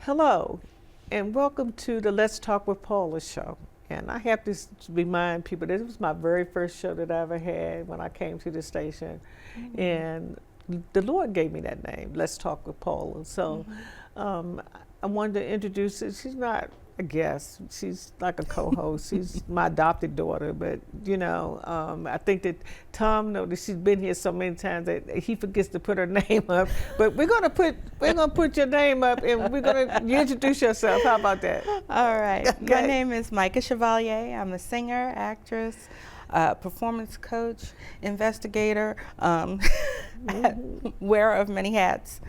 Hello, and welcome to the Let's Talk with Paula show. And I have to remind people that this was my very first show that I ever had when I came to the station. And the Lord gave me that name, Let's Talk with Paula. So I wanted to introduce her. She's not a guest. She's like a co-host. She's my adopted daughter. But, you know, I think that Tom knows that she's been here so many times that he forgets to put her name up. But we're gonna put your name up, and you introduce yourself. How about that? All right. Okay. My name is Mycah Chevalier. I'm a singer, actress, performance coach, investigator, wearer of many hats.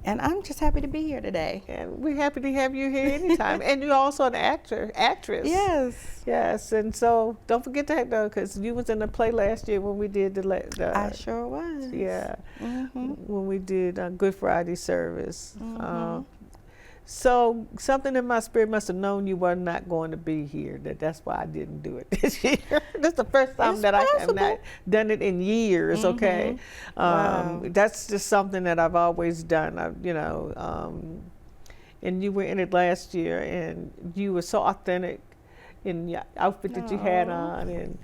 And I'm just happy to be here today. And we're happy to have you here anytime. And you're also an actress. Yes. Yes, and so don't forget that though, because you was in the play last year when we did the I sure was. Yeah, when we did Good Friday service. So something in my spirit must have known you were not going to be here. That's why I didn't do it this year. This is the first time that I have not done it in years. Okay, Wow. That's just something that I've always done. And you were in it last year, and you were so authentic in your outfit that you had on, and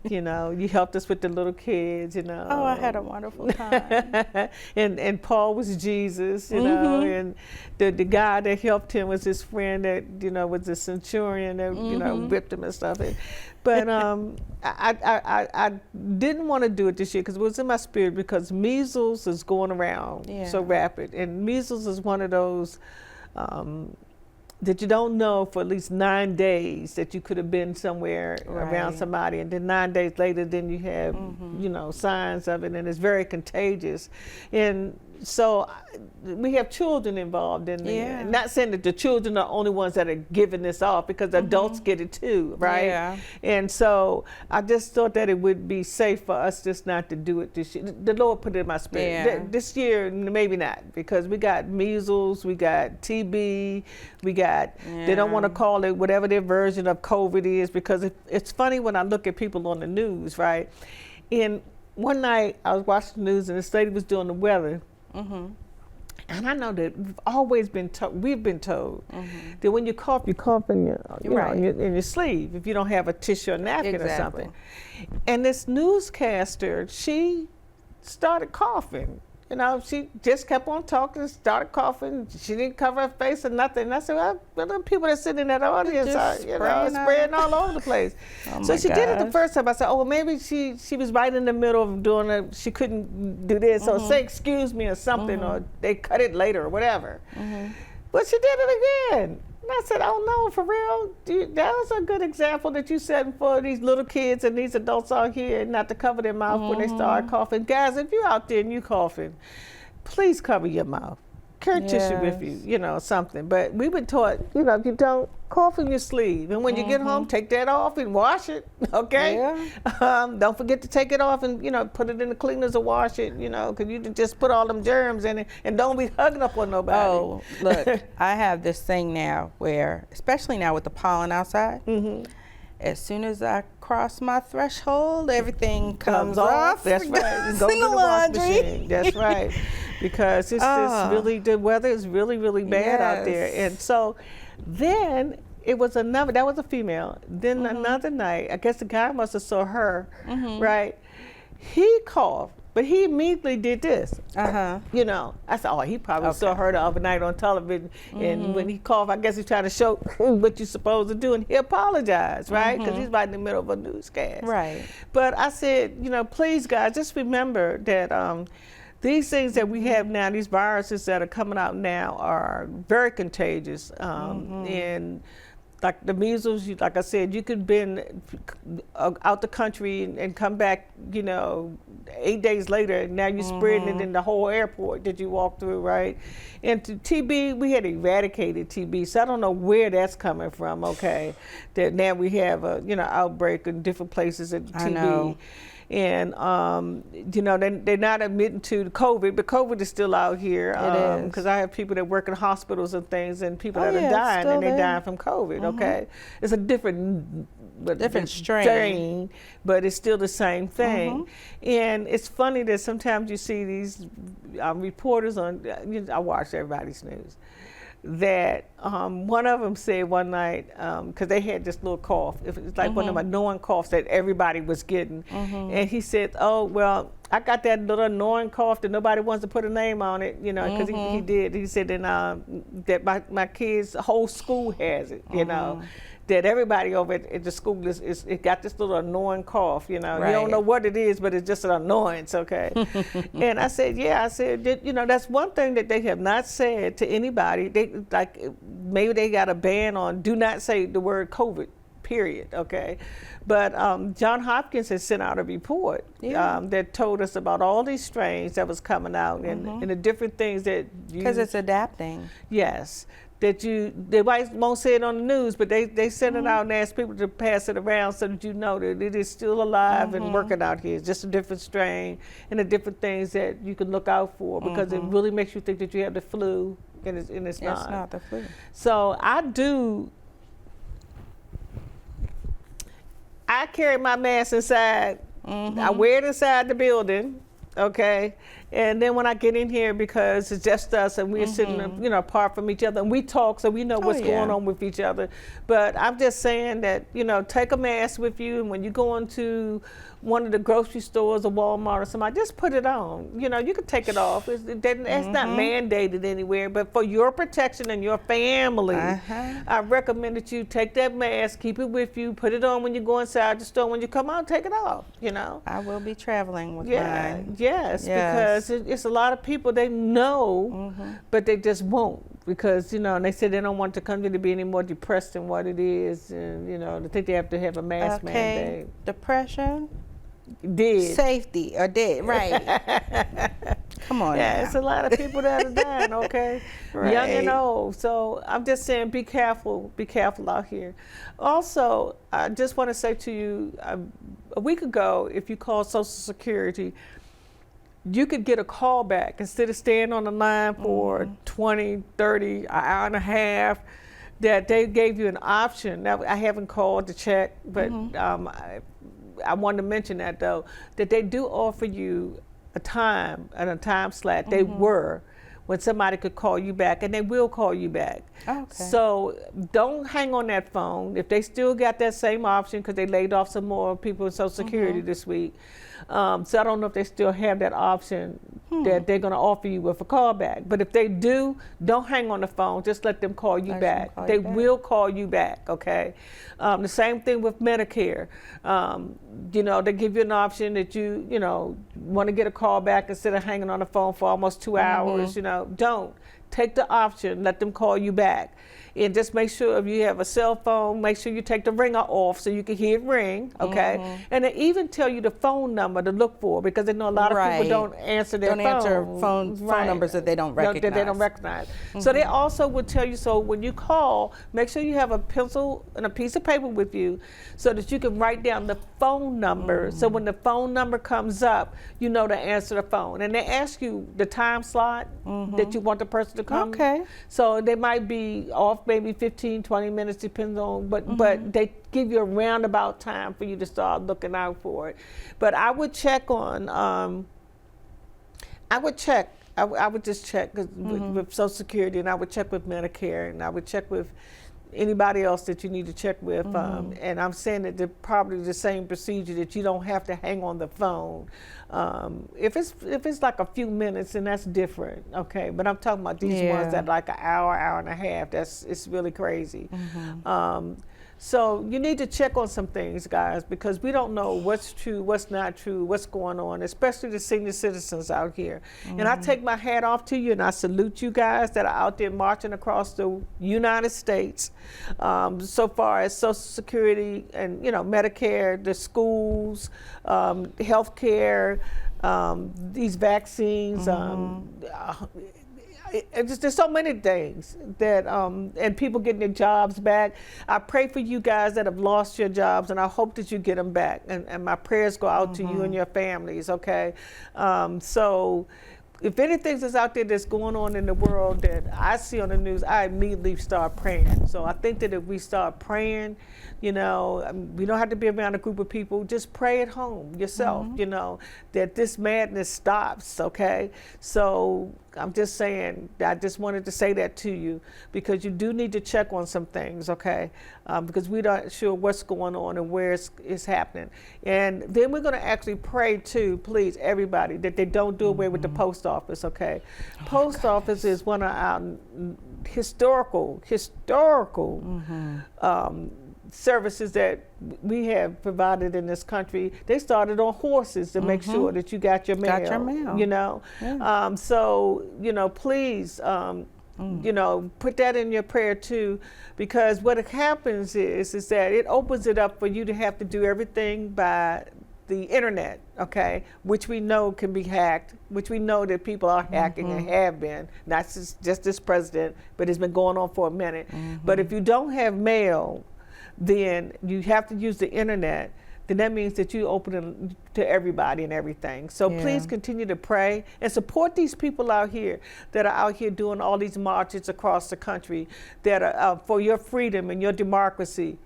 you helped us with the little kids. Oh, I had a wonderful time. and Paul was Jesus, and the guy that helped him was his friend that was a centurion that whipped him and stuff. But I didn't want to do it this year because it was in my spirit, because measles is going around so rapid, and measles is one of those that you don't know for at least 9 days that you could have been somewhere around somebody, and then 9 days later, then you have signs of it, and it's very contagious. And so we have children involved in there. Not saying that the children are the only ones that are giving this off, because adults get it too, right? Yeah. And so I just thought that it would be safe for us just not to do it this year. The Lord put it in my spirit. Yeah. This year, maybe not, because we got measles, we got TB, we got, they don't want to call it whatever their version of COVID is, because it's funny when I look at people on the news, right? And one night I was watching the news, and this lady was doing the weather. And I know that we've been told that when you cough in your sleeve if you don't have a tissue or napkin or something. And this newscaster, she started coughing. She just kept on talking, started coughing. She didn't cover her face or nothing. And I said, well, the people that sit in that audience are, spraying all over the place. So she did it the first time. I said, oh, well, maybe she was right in the middle of doing it. She couldn't do this. So say, excuse me or something, or they cut it later or whatever. But she did it again. And I said, oh, no, for real? That was a good example that you said for these little kids and these adults out here not to cover their mouth when they start coughing. Guys, if you're out there and you're coughing, please cover your mouth. Carry tissue with you, something. But we've been taught, if you don't, cough in your sleeve. And when you get home, take that off and wash it, okay? Don't forget to take it off and, put it in the cleaners or wash it, because you just put all them germs in it, and don't be hugging up on nobody. Oh, look, I have this thing now where, especially now with the pollen outside, as soon as I cross my threshold, everything comes off. That's right. Go to the wash machine. That's right. Because it's just really, the weather is really, really bad out there. And so then it was that was a female. Then another night, I guess the guy must have saw her, right? He coughed, but he immediately did this. I said, oh, he probably saw her the other night on television. And when he coughed, I guess he's trying to show what you're supposed to do. And he apologized, right? Because he's right in the middle of a newscast. Right. But I said, please, guys, just remember that these things that we have now, these viruses that are coming out now, are very contagious. And like the measles, like I said, you could been out the country and come back, 8 days later, and now you're spreading it in the whole airport that you walk through, right? And to TB, we had eradicated TB, so I don't know where that's coming from, okay? That now we have a, outbreak in different places of TB. I know. and they're not admitting to COVID, but COVID is still out here. It is. Because I have people that work in hospitals and things, and people Oh, that yeah, are it's dying, still and they're there. dying from COVID. Okay, it's a different strain, but it's still the same thing. And it's funny that sometimes you see these reporters on. I watch everybody's news. That one of them said one night, because they had this little cough. It's like one of them annoying coughs that everybody was getting. And he said, "Oh, well, I got that little annoying cough that nobody wants to put a name on it, because he did." He said, and that my kids' whole school has it, that everybody over at the school is it got this little annoying cough, You don't know what it is, but it's just an annoyance, okay? And I said, that's one thing that they have not said to anybody. Maybe they got a ban on do not say the word COVID, period, okay? But Johns Hopkins has sent out a report that told us about all these strains that was coming out and the different things that because it's adapting. Yes. That they won't say it on the news, but they send it out and ask people to pass it around so that you know that it is still alive and working out here. It's just a different strain and the different things that you can look out for, because it really makes you think that you have the flu, and it's not. It's not the flu. So I carry my mask inside. I wear it inside the building. Okay, and then when I get in here, because it's just us and we're sitting, apart from each other, and we talk, so we know what's going on with each other. But I'm just saying that, take a mask with you, and when you go into one of the grocery stores or Walmart or something, just put it on. You can take it off. It's not mandated anywhere, but for your protection and your family, I recommend that you take that mask, keep it with you, put it on when you go inside the store. When you come out, take it off. I will be traveling with mine. Yes, because it's a lot of people, they know, but they just won't, because, and they say they don't want the country to be any more depressed than what it is, and, they think they have to have a mask mandate. Depression? Dead. Safety or dead, right. Come on now. It's a lot of people that are dying, okay? Right. Young and old. So I'm just saying, be careful out here. Also, I just want to say to you, a week ago, if you called Social Security, you could get a call back instead of staying on the line for 20, 30, an hour and a half, that they gave you an option. Now, I haven't called to check, but I wanted to mention that, though, that they do offer you a time and a time slot. They were, when somebody could call you back, and they will call you back. Okay. So don't hang on that phone. If they still got that same option, because they laid off some more people in Social Security this week. So I don't know if they still have that option that they're going to offer you with a call back. But if they do, don't hang on the phone. Just let them call you back. They will call you back, okay? The same thing with Medicare. They give you an option that you want to get a call back instead of hanging on the phone for almost 2 hours. Don't. Take the option, let them call you back. And just make sure if you have a cell phone, make sure you take the ringer off so you can hear it ring, okay? And they even tell you the phone number to look for, because they know a lot of people don't answer their phone numbers that they don't recognize. So they also will tell you, so when you call, make sure you have a pencil and a piece of paper with you so that you can write down the phone number. So when the phone number comes up, you know to answer the phone. And they ask you the time slot that you want the person to come. Okay. So they might be off maybe 15, 20 minutes, depends on, but they give you a roundabout time for you to start looking out for it. But I would check on, I would just check with Social Security, and I would check with Medicare, and I would check with anybody else that you need to check with. And I'm saying that they're probably the same procedure, that you don't have to hang on the phone. If it's like a few minutes, and that's different, okay? But I'm talking about these ones that like an hour, hour and a half. It's really crazy. So you need to check on some things, guys, because we don't know what's true, what's not true, what's going on, especially the senior citizens out here. And I take my hat off to you, and I salute you guys that are out there marching across the United States. So far as Social Security and, Medicare, the schools, health care, these vaccines, there's so many things that, and people getting their jobs back. I pray for you guys that have lost your jobs, and I hope that you get them back. And my prayers go out to you and your families, okay? So if anything is out there that's going on in the world that I see on the news, I immediately start praying. So I think that if we start praying, we don't have to be around a group of people. Just pray at home yourself, that this madness stops, okay? So I'm just saying, I just wanted to say that to you because you do need to check on some things, okay? Because we're not sure what's going on and where it's happening. And then we're going to actually pray too, please, everybody, that they don't do away with the post office, okay? Post office is one of our historical services that we have provided in this country. They started on horses to make sure that you got your mail. Yeah. So, please, put that in your prayer too, because what happens is that it opens it up for you to have to do everything by the internet, okay, which we know can be hacked, which we know that people are hacking and have been, not just this president, but it's been going on for a minute. But if you don't have mail, then you have to use the internet, then that means that you open it to everybody and everything. So please continue to pray and support these people out here that are out here doing all these marches across the country that are for your freedom and your democracy,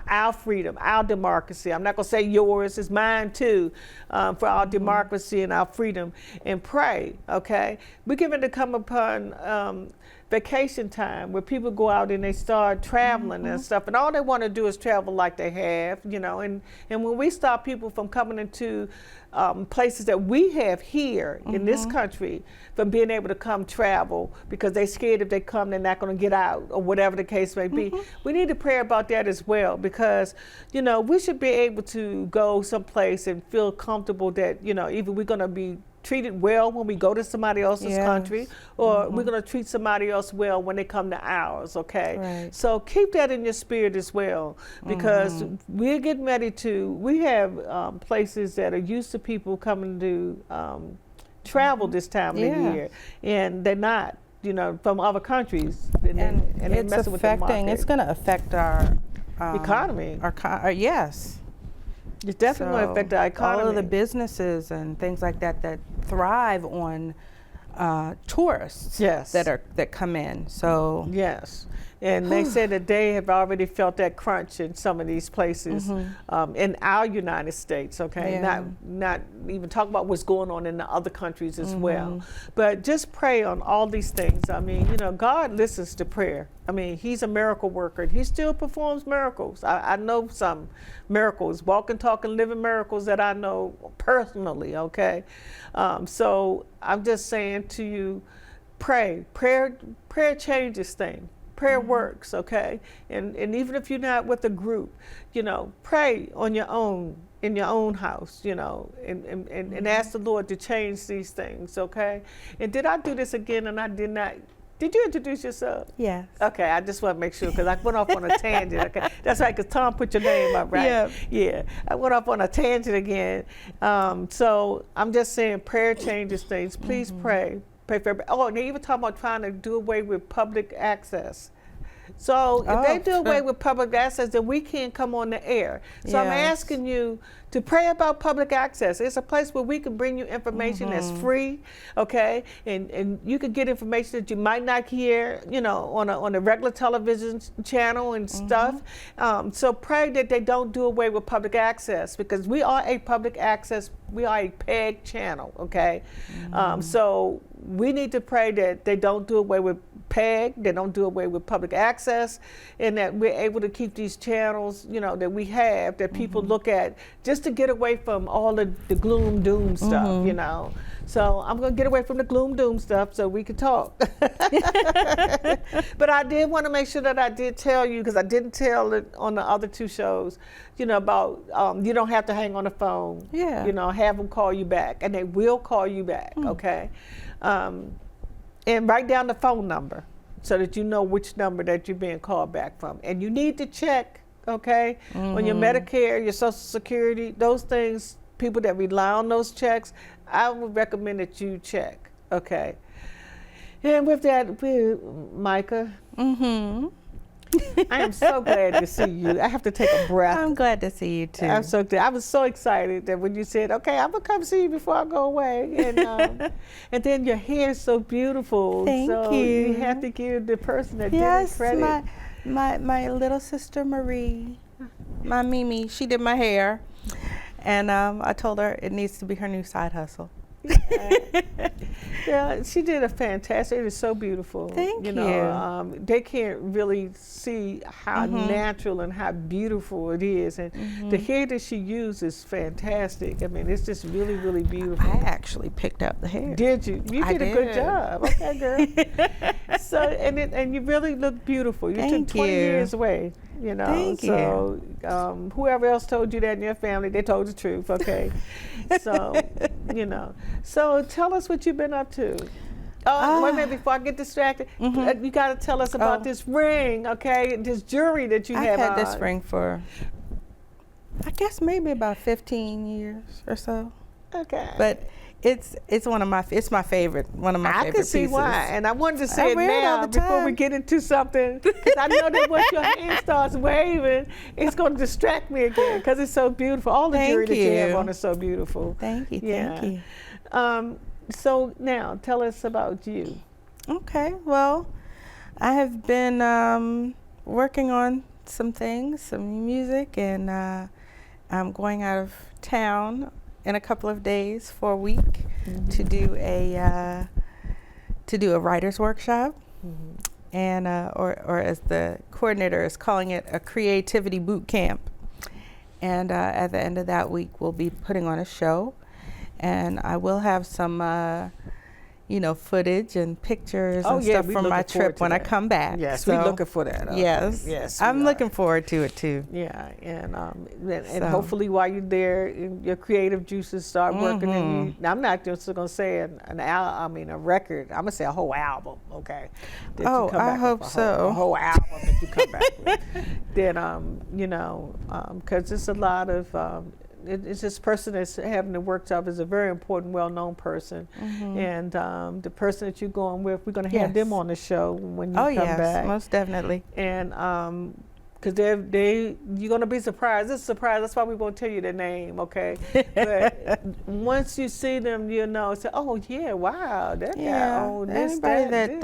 our freedom, our democracy. I'm not going to say yours, it's mine too, for our democracy and our freedom. And pray, okay? We're going to come upon vacation time where people go out and they start traveling and stuff, and all they want to do is travel like they have, and when we stop people from coming into places that we have here in this country from being able to come travel because they're scared if they come they're not going to get out or whatever the case may be, we need to pray about that as well, because we should be able to go someplace and feel comfortable that either we're going to be treated well when we go to somebody else's country, or we're going to treat somebody else well when they come to ours, okay? Right. So keep that in your spirit as well, because we're getting ready we have places that are used to people coming to travel this time of the year, and they're not, from other countries. And it's messing with the market. it's going to affect our economy. Yes. It's definitely going to affect our economy. All of the businesses and things like that thrive on tourists that come in. So yes, and they said that they have already felt that crunch in some of these places in our United States. Okay, not even talk about what's going on in the other countries as well. But just pray on all these things. I mean, God listens to prayer. I mean, He's a miracle worker. He still performs miracles. I know some miracles, walking, talking, living miracles that I know personally, okay? So I'm just saying to you, pray. Prayer changes things. Prayer works, okay? And even if you're not with a group, pray on your own, in your own house, and ask the Lord to change these things, okay? And did I do this again and I did not? Did you introduce yourself? Yes. Okay, I just want to make sure because I went off on a tangent. Okay, that's right, because Tom put your name up, right? Yeah. I went off on a tangent again. So I'm just saying, prayer changes things. Please pray. Pray for everybody. Oh, and they even talk about trying to do away with public access. So if they do away with public access, then we can't come on the air. So I'm asking you to pray about public access. It's a place where we can bring you information that's free, okay? And you can get information that you might not hear, on a regular television channel and stuff. So pray that they don't do away with public access, because we are a public access, we are a PEG channel, okay? So we need to pray that they don't do away with PEG, they don't do away with public access, and that we're able to keep these channels, that we have, that people look at, just to get away from all the gloom doom stuff, So I'm going to get away from the gloom doom stuff so we can talk. But I did want to make sure that I did tell you, because I didn't tell it on the other two shows, about you don't have to hang on the phone. Have them call you back, and they will call you back, okay? And write down the phone number so that you know which number that you're being called back from. And you need to check, okay, on your Medicare, your Social Security, those things, people that rely on those checks, I would recommend that you check, okay? And with that, Mycah, I am so glad to see you. I have to take a breath. I'm glad to see you too. I'm so glad. I was so excited that when you said, "Okay, I'm gonna come see you before I go away," and then your hair is so beautiful. Thank so you. have to give the person that did it Yes, credit. my little sister Marie, my Mimi, she did my hair, and I told her it needs to be her new side hustle. Yeah, she did a fantastic. It is so beautiful. Thank you. They can't really see how natural and how beautiful it is, and the hair that she used is fantastic. I mean, it's just really, really beautiful. I actually picked out the hair. Did you? You I did a good did. job. Okay, girl. So and you really look beautiful. You Thank took 20 you. years away. Thank so whoever else told you that in your family, they told the truth. Okay. So So tell us what you've been up to. Oh, wait a minute, before I get distracted, you got to tell us about this ring, okay? This jewelry that you have I've had on. this ring for, I guess maybe about 15 years or so. Okay. But it's it's my favorite, one of my favorite I can see pieces. why, and I wanted to say it wear it all now the before we time. get into something, because I know that once your hand starts waving, it's going to distract me again, because it's so beautiful. All the jewelry that you have on is so beautiful. Thank you. Yeah. Thank you. So now, tell us about you. Okay, well, I have been working on some things, some music, and I'm going out of town in a couple of days for a week to do a writer's workshop, and or as the coordinator is calling it, a creativity boot camp. And at the end of that week, we'll be putting on a show. And I will have some, footage and pictures and stuff from my trip when I come back. Yes, so, we're looking for that. Yes, I'm looking forward to it too. Yeah, and hopefully while you're there, your creative juices start working. And I'm not just going to say a record. I'm going to say a whole album. Okay. That you come I back hope with so. A whole album that you come back with. Then because it's a lot of. It's this person that's having the workshop is a very important, well-known person, and the person that you're going with, we're going to have them on the show when you come back. Most definitely. And because you're going to be surprised. It's a surprise. That's why we won't tell you their name, okay? But once you see them, say, oh yeah, wow, that guy owned this, anybody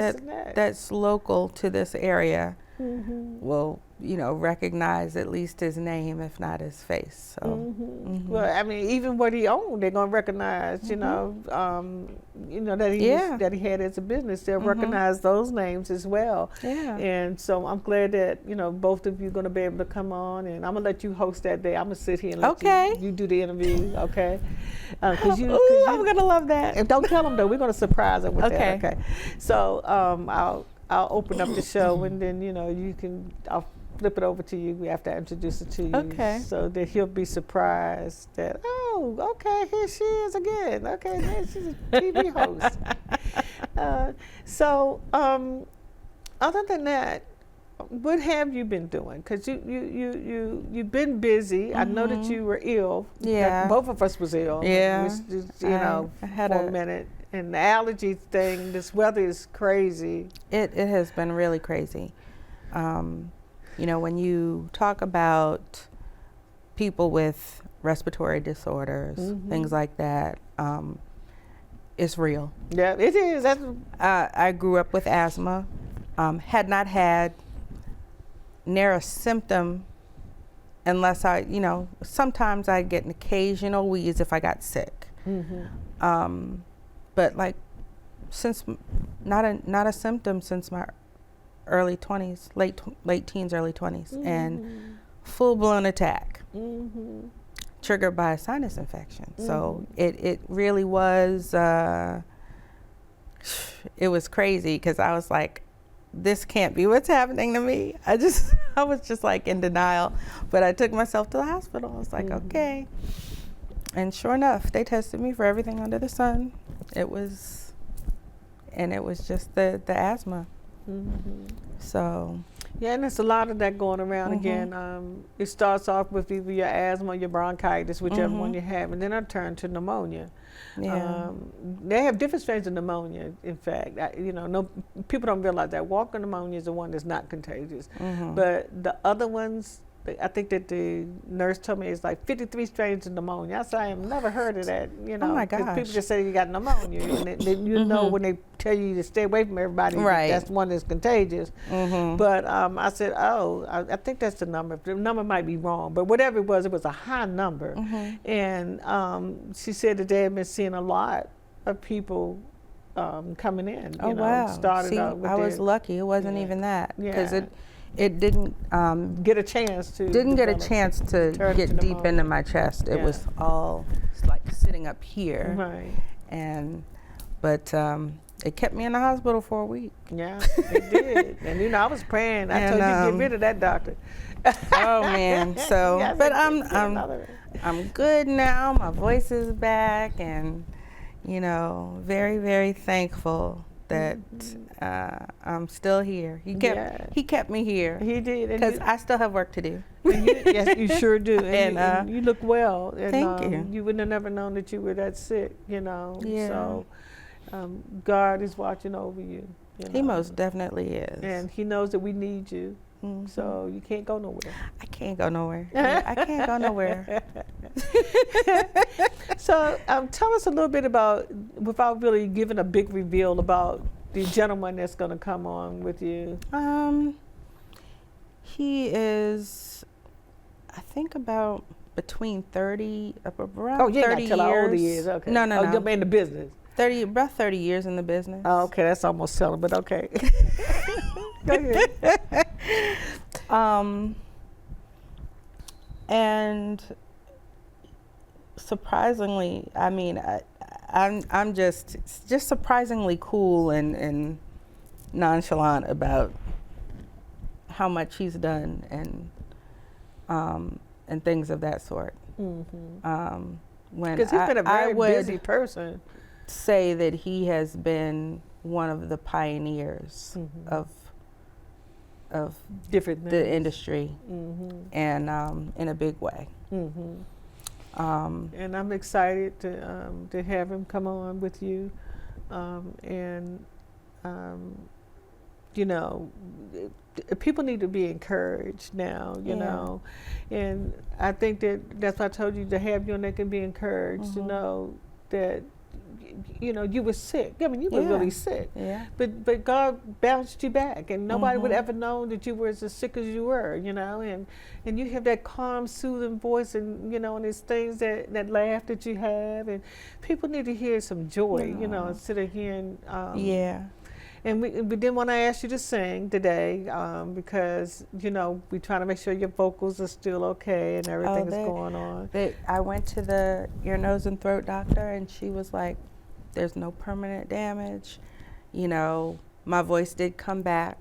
that's local to this area will recognize at least his name, if not his face. So, well, I mean, even what he owned, they're gonna recognize. That he had as a business. They'll recognize those names as well. Yeah. And so I'm glad that both of you are gonna be able to come on, and I'm gonna let you host that day. I'm gonna sit here and let you do the interview. Okay. I'm gonna love that. And don't tell them though. We're gonna surprise them with that. Okay. So I'll open up the show, and then I'll flip it over to you after I introduce it to you. Okay. So that he'll be surprised that, here she is again. Okay, man, she's a TV host. Other than that, what have you been doing? Because you've been busy. I know that you were ill. Yeah. Both of us was ill. Yeah. I had for a minute. And the allergy thing, this weather is crazy. It has been really crazy. When you talk about people with respiratory disorders, things like that, it's real. Yeah, it is. I grew up with asthma, had not had near a symptom unless sometimes I'd get an occasional wheeze if I got sick. But since not a symptom since my early 20s, late teens, early 20s, and full-blown attack triggered by a sinus infection. So it really was, it was crazy because I was like, this can't be what's happening to me. I was just like in denial, but I took myself to the hospital. I was like, okay. And sure enough, they tested me for everything under the sun. It was just the asthma. So. Yeah, and there's a lot of that going around again. It starts off with either your asthma or your bronchitis, whichever one you have, and then I turn to pneumonia. Yeah. They have different strains of pneumonia, in fact. People don't realize that walker pneumonia is the one that's not contagious. But the other ones, I think that the nurse told me it's like 53 strains of pneumonia. I said, I have never heard of that, Oh my gosh. people just say you got pneumonia. And you know when they tell you to stay away from everybody, Right. that's one that's contagious. But I said, I think that's the number. The number might be wrong, but whatever it was a high number. And she said that they had been seeing a lot of people coming in. Oh, wow. Started See, out with I was lucky. It wasn't even that. Because it didn't get a chance to to get deep into my chest. It was all like sitting up here. Right. But it kept me in the hospital for a week. Yeah, it did. And I was praying. I told you to get rid of that doctor. Oh man. So Yes, but I'm good now. My voice is back, and very, very thankful that I'm still here. He kept me here. He did. Because I still have work to do. Yes, you sure do. And you look well. And, thank you. You wouldn't have never known that you were that sick, Yeah. So God is watching over you. He most definitely is. And he knows that we need you. So you can't go nowhere. I can't go nowhere. I can't go nowhere. So tell us a little bit about, without really giving a big reveal, about the gentleman that's going to come on with you. He is, I think, about between 30, around 30 years. Oh, you ain't got to tell how old he is. Okay. No. You're in the business. About 30 years in the business. Oh, okay, that's almost telling, but okay. Go ahead. And surprisingly, I mean, I'm just surprisingly cool and nonchalant about how much he's done and things of that sort. Because he's been a very busy person. Say that he has been one of the pioneers of different things. The industry, and in a big way. And I'm excited to have him come on with you, people need to be encouraged now, you know, and I think that's why I told you to have you on that can be encouraged to know that you were sick. I mean, you were really sick. Yeah. But God bounced you back, and nobody would ever know that you were as sick as you were, and you have that calm, soothing voice, and and there's things that laugh that you have, and people need to hear some joy, instead of hearing. And we didn't want to ask you to sing today because, we try to make sure your vocals are still okay and everything is going on. I went to the ear, nose, and throat doctor, and she was like, there's no permanent damage. My voice did come back.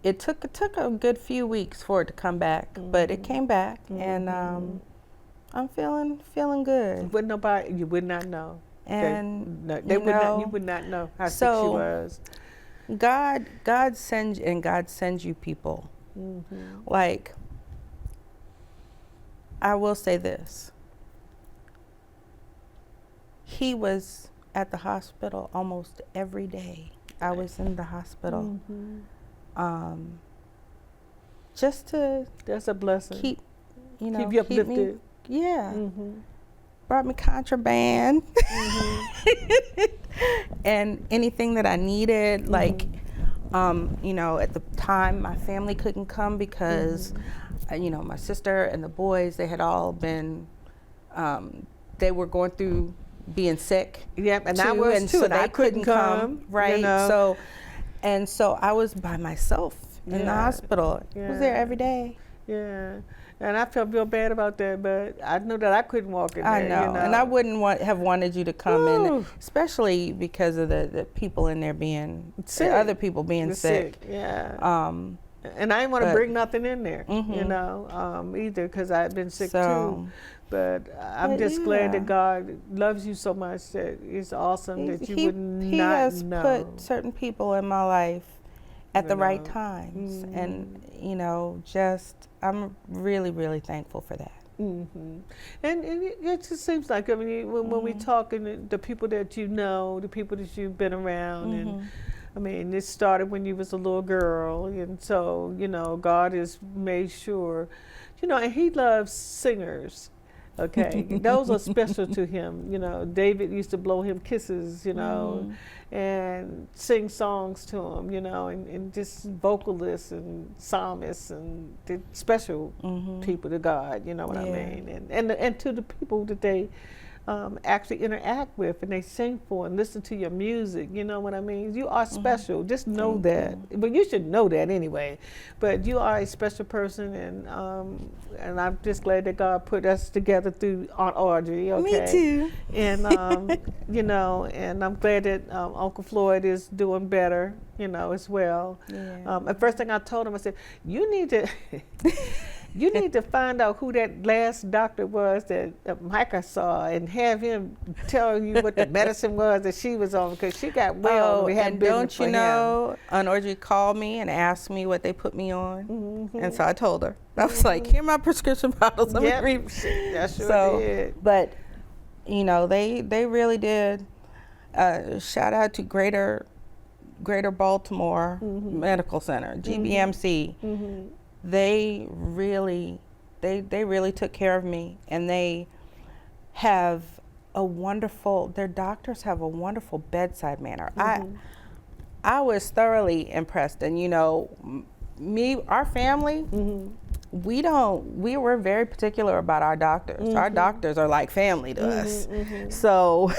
It took a good few weeks for it to come back, but it came back, and I'm feeling good. You would not know. And you would not know how sick she was. God sends you people. Like, I will say this. He was at the hospital almost every day. I was in the hospital. Just to that's a blessing. Keep you uplifted. Brought me contraband and anything that I needed. Like, at the time my family couldn't come because, my sister and the boys, they had all been, they were going through being sick. Yep, and I was too, so and I couldn't come. Right. So I was by myself in the hospital. I was there every day. Yeah. And I felt real bad about that, but I knew that I couldn't walk in there. I know, and I wouldn't have wanted you to come in, especially because of the people in there being sick, other people being sick. Yeah. And I didn't want to But- bring nothing in there, you know, either, because I had been sick too. But I'm just glad that God loves you so much that it's awesome that you would not He has know. put certain people in my life at the right know. times. And, you know, just, I'm really, really thankful for that. Mm-hmm. And it just seems like, I mean, when we talk, and the people that you know, the people that you've been around, and I mean, this started when you was a little girl, and so, you know, God has made sure, you know, and he loves singers. Okay, those are special to him. You know, David used to blow him kisses, you know, and sing songs to him, you know, and just vocalists and psalmists and the special people to God, you know what I mean? And to the people that they actually interact with and they sing for and listen to your music, you know what I mean? You are special, just know that. But you should know that anyway. But you are a special person, and I'm just glad that God put us together through Aunt Audrey, okay? Me too. And, you know, and I'm glad that Uncle Floyd is doing better, you know, as well. Yeah. The first thing I told him, I said, you need to... You need to find out who that last doctor was that Mycah saw and have him tell you what the medicine was that she was on, because she got well. Oh, we had and business don't for you him. know, Aunt Audrey called me and asked me what they put me on. And so I told her. I was like, here are my prescription bottles. Let me read. That sure did. But, you know, they really did. Shout out to Greater Baltimore Medical Center, GBMC. They really took care of me, and they have their doctors have a wonderful bedside manner. I was thoroughly impressed, and you know, our family, we were very particular about our doctors. Our doctors are like family to us. So,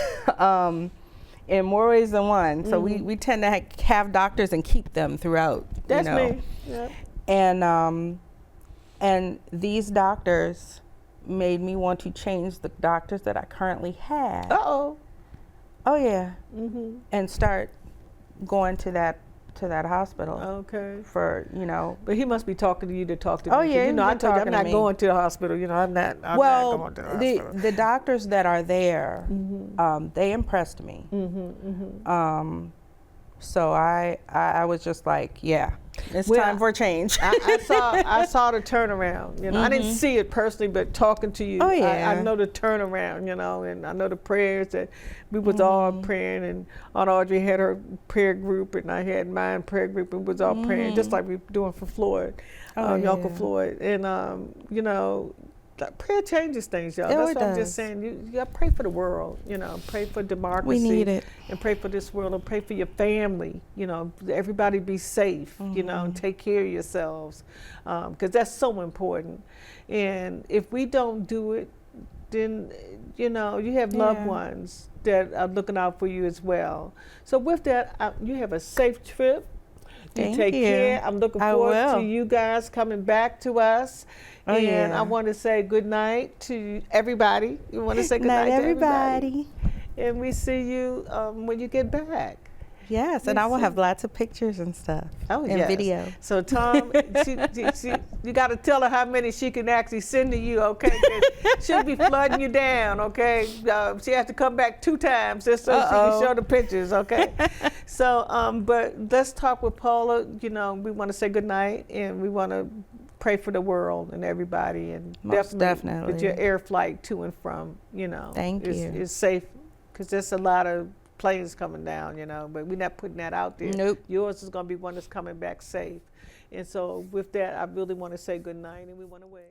in more ways than one. So we tend to have doctors and keep them throughout. That's you know. me. Yep. And these doctors made me want to change the doctors that I currently had. Uh-oh. Oh yeah. And start going to that hospital. Okay. For, you know. But he must be talking to you to talk to me. Oh yeah. You know, I told you I'm not me. going to the hospital. You know, I'm not going to the hospital. The doctors that are there, they impressed me. So I was just like, yeah, it's time for a change. I saw the turnaround. You know, I didn't see it personally, but talking to you, I know the turnaround. You know, and I know the prayers that we was all praying, and Aunt Audrey had her prayer group, and I had mine prayer group, and we was all praying, just like we were doing for Floyd, Uncle Floyd, and you know. Prayer changes things, y'all. That's what I'm just saying. You gotta pray for the world, you know, pray for democracy. We need it. And pray for this world, and pray for your family, you know, everybody be safe, you know, and take care of yourselves, because that's so important. And if we don't do it, then, you know, you have loved ones that are looking out for you as well. So with that, you have a safe trip. You take care. I'm looking forward to you guys coming back to us. And I want to say good night to everybody. You want to say good night to everybody? And we see you when you get back. Yes, and I will have lots of pictures and stuff. And video. So Tom, you got to tell her how many she can actually send to you, okay? She'll be flooding you down, okay? She has to come back 2 times just so she can show the pictures, okay? So, but let's talk with Paula. You know, we want to say good night, and we want to pray for the world and everybody, and definitely with your air flight to and from, you know. Thank you. It's safe, because there's a lot of planes coming down, you know, but we're not putting that out there. Nope. Yours is going to be one that's coming back safe. And so with that, I really want to say good night, and we want to wave.